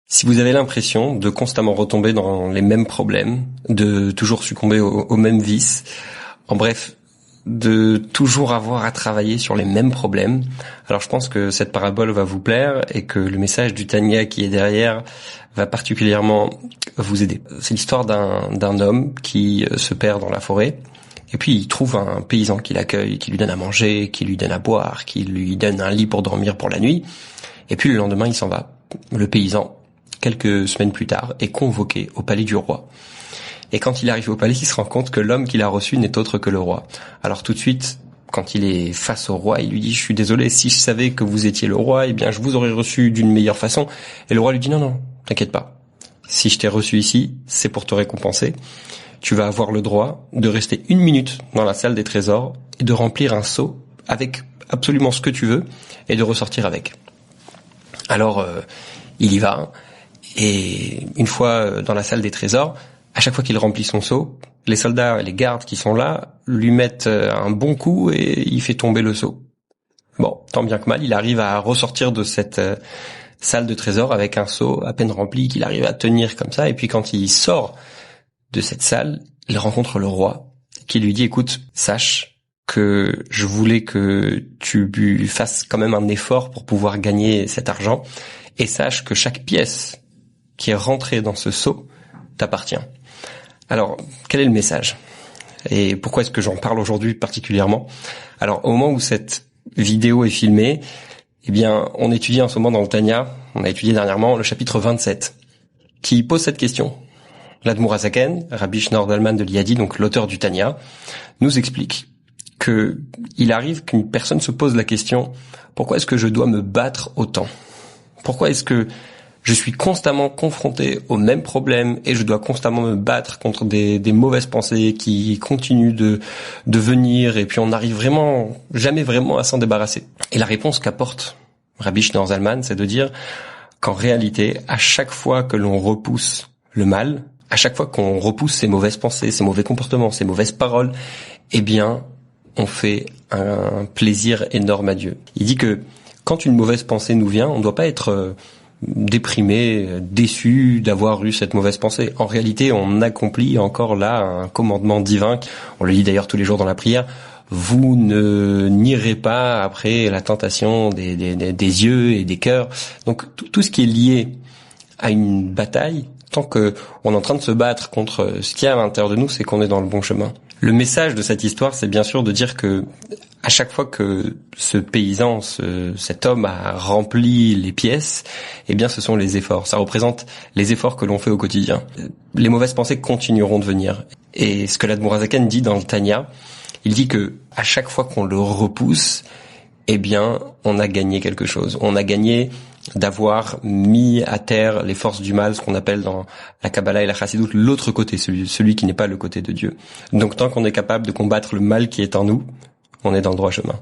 Si vous avez l'impression de constamment retomber dans les mêmes problèmes, de toujours succomber aux mêmes vices, en bref, de toujours avoir à travailler sur les mêmes problèmes, alors je pense que cette parabole va vous plaire et que le message du Tanya qui est derrière va particulièrement vous aider. C'est l'histoire d'un homme qui se perd dans la forêt et puis il trouve un paysan qui l'accueille, qui lui donne à manger, qui lui donne à boire, qui lui donne un lit pour dormir pour la nuit. Et puis le lendemain, il s'en va. Le paysan, quelques semaines plus tard, est convoqué au palais du roi. Et quand il arrive au palais, il se rend compte que l'homme qu'il a reçu n'est autre que le roi. Alors tout de suite, quand il est face au roi, il lui dit « Je suis désolé, si je savais que vous étiez le roi, eh bien je vous aurais reçu d'une meilleure façon. » Et le roi lui dit « Non, t'inquiète pas. Si je t'ai reçu ici, c'est pour te récompenser. Tu vas avoir le droit de rester 1 minute dans la salle des trésors et de remplir un seau avec absolument ce que tu veux et de ressortir avec. » Alors, il y va, et une fois dans la salle des trésors, à chaque fois qu'il remplit son seau, les soldats et les gardes qui sont là lui mettent un bon coup et il fait tomber le seau. Bon, tant bien que mal, il arrive à ressortir de cette salle de trésors avec un seau à peine rempli qu'il arrive à tenir comme ça, et puis quand il sort de cette salle, il rencontre le roi qui lui dit « Écoute, sache que je voulais que tu fasses quand même un effort pour pouvoir gagner cet argent, et sache que chaque pièce qui est rentrée dans ce seau t'appartient. » Alors, quel est le message? Et pourquoi est-ce que j'en parle aujourd'hui particulièrement? Alors, au moment où cette vidéo est filmée, eh bien, on étudie en ce moment dans le Tanya, on a étudié dernièrement le chapitre 27, qui pose cette question. L'Admour HaZaken, Rabbi Shneur Zalman de Liadi, donc l'auteur du Tanya, nous explique que il arrive qu'une personne se pose la question: pourquoi est-ce que je dois me battre autant? Pourquoi est-ce que je suis constamment confronté aux mêmes problèmes et je dois constamment me battre contre des mauvaises pensées qui continuent de venir, et puis on n'arrive jamais vraiment à s'en débarrasser? Et la réponse qu'apporte Rabbi Shneur Zalman, c'est de dire qu'en réalité, à chaque fois que l'on repousse le mal, à chaque fois qu'on repousse ces mauvaises pensées, ces mauvais comportements, ces mauvaises paroles, eh bien, on fait un plaisir énorme à Dieu. Il dit que quand une mauvaise pensée nous vient, on ne doit pas être déprimé, déçu d'avoir eu cette mauvaise pensée. En réalité, on accomplit encore là un commandement divin. On le lit d'ailleurs tous les jours dans la prière. Vous n'irez pas après la tentation des yeux et des cœurs. Donc tout ce qui est lié à une bataille, tant que on est en train de se battre contre ce qu'il y a à l'intérieur de nous, c'est qu'on est dans le bon chemin. Le message de cette histoire, c'est bien sûr de dire que à chaque fois que ce paysan, cet homme a rempli les pièces, eh bien ce sont les efforts. Ça représente les efforts que l'on fait au quotidien. Les mauvaises pensées continueront de venir. Et ce que l'Admour HaZaken dit dans le Tanya, il dit que à chaque fois qu'on le repousse, eh bien on a gagné quelque chose. On a gagné d'avoir mis à terre les forces du mal, ce qu'on appelle dans la Kabbalah et la Chassidut l'autre côté, celui qui n'est pas le côté de Dieu. Donc tant qu'on est capable de combattre le mal qui est en nous, on est dans le droit chemin.